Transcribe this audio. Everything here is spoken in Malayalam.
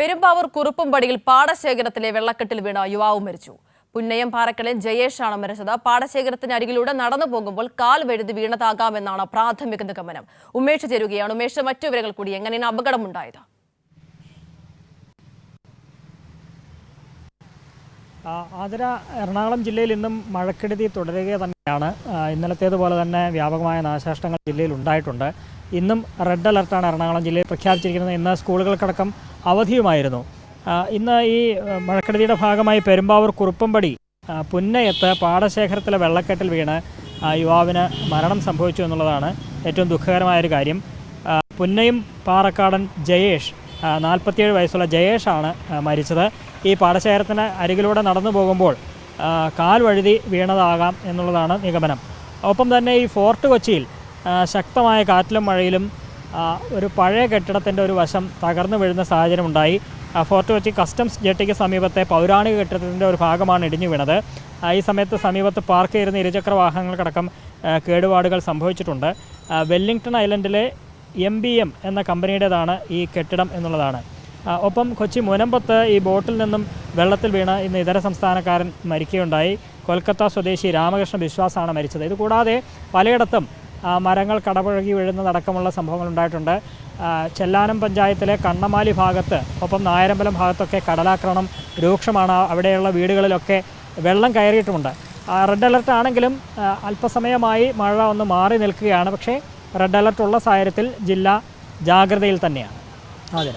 പെരുമ്പാവൂർ കുറുപ്പുംപടിയിൽ പാടശേഖരത്തിലെ വെള്ളക്കെട്ടിൽ വീണ യുവാവ് മരിച്ചു. പുന്നയം പാറക്കലിൽ ജയേഷാണ് മരിച്ചത്. പാടശേഖരത്തിന് അരികിലൂടെ നടന്നു പോകുമ്പോൾ കാൽ വഴുതി വീണതാകാമെന്നാണ് പ്രാഥമിക നിഗമനം. ഉമേഷ് ചേരുകയാണ്. ഉമേഷ്, മറ്റു വിവരങ്ങൾ കൂടി. എങ്ങനെയാണ് അപകടമുണ്ടായത്? ആതിര, എറണാകുളം ജില്ലയിൽ ഇന്നും മഴക്കെടുതി തുടരുക തന്നെയാണ്. ഇന്നലത്തേതുപോലെ തന്നെ വ്യാപകമായ നാശനഷ്ടങ്ങൾ ജില്ലയിൽ ഉണ്ടായിട്ടുണ്ട്. ഇന്നും റെഡ് അലർട്ടാണ് എറണാകുളം ജില്ലയിൽ പ്രഖ്യാപിച്ചിരിക്കുന്നത്. ഇന്ന് സ്കൂളുകൾക്കടക്കം അവധിയുമായിരുന്നു. ഇന്ന് ഈ മഴക്കെടുതിയുടെ ഭാഗമായി പെരുമ്പാവൂർ കുറുപ്പുംപടി പുന്നയത്ത് പാടശേഖരത്തിലെ വെള്ളക്കെട്ടിൽ വീണ് യുവാവിന് മരണം സംഭവിച്ചു എന്നുള്ളതാണ് ഏറ്റവും ദുഃഖകരമായൊരു കാര്യം. പുന്നയം പാറക്കാടൻ ജയേഷ്, 47 വയസ്സുള്ള ജയേഷാണ് മരിച്ചത്. ഈ പാടശേഖരത്തിന് അരികിലൂടെ നടന്നു പോകുമ്പോൾ കാൽ വഴുതി വീണതാകാം എന്നുള്ളതാണ് നിഗമനം. ഒപ്പം തന്നെ ഈ ഫോർട്ട് കൊച്ചിയിൽ ശക്തമായ കാറ്റിലും മഴയിലും ഒരു പഴയ കെട്ടിടത്തിൻ്റെ ഒരു വശം തകർന്നു വീഴുന്ന സാഹചര്യമുണ്ടായി. ഫോർട്ട് കൊച്ചി കസ്റ്റംസ് ജെട്ടിക്ക് സമീപത്തെ പൗരാണിക കെട്ടിടത്തിൻ്റെ ഒരു ഭാഗമാണ് ഇടിഞ്ഞു വീണത്. ഈ സമയത്ത് സമീപത്ത് പാർക്ക് ചെയ്യുന്ന ഇരുചക്ര വാഹനങ്ങൾക്കടക്കം കേടുപാടുകൾ സംഭവിച്ചിട്ടുണ്ട്. വെല്ലിംഗ്ടൺ ഐലൻഡിലെ MBM എന്ന കമ്പനിയുടേതാണ് ഈ കെട്ടിടം എന്നുള്ളതാണ്. ഒപ്പം കൊച്ചി മുനമ്പത്ത് ഈ ബോട്ടിൽ നിന്നും വെള്ളത്തിൽ വീണ് ഇന്ന് ഇതര സംസ്ഥാനക്കാരൻ മരിക്കുകയുണ്ടായി. കൊൽക്കത്ത സ്വദേശി രാമകൃഷ്ണ ബിശ്വാസാണ് മരിച്ചത്. ഇതുകൂടാതെ പലയിടത്തും മരങ്ങൾ കടപുഴകി വീഴുന്നതടക്കമുള്ള സംഭവങ്ങൾ ഉണ്ടായിട്ടുണ്ട്. ചെല്ലാനം പഞ്ചായത്തിലെ കണ്ണമാലി ഭാഗത്ത്, ഒപ്പം നായരമ്പലം ഭാഗത്തൊക്കെ കടലാക്രമണം രൂക്ഷമാണ്. അവിടെയുള്ള വീടുകളിലൊക്കെ വെള്ളം കയറിയിട്ടുമുണ്ട്. റെഡ് അലർട്ട് ആണെങ്കിലും അല്പസമയമായി മഴ ഒന്ന് മാറി നിൽക്കുകയാണ്. പക്ഷേ റെഡ് അലർട്ട് ഉള്ള സാഹചര്യത്തിൽ ജില്ല ജാഗ്രതയിൽ തന്നെയാണ്. അതെ.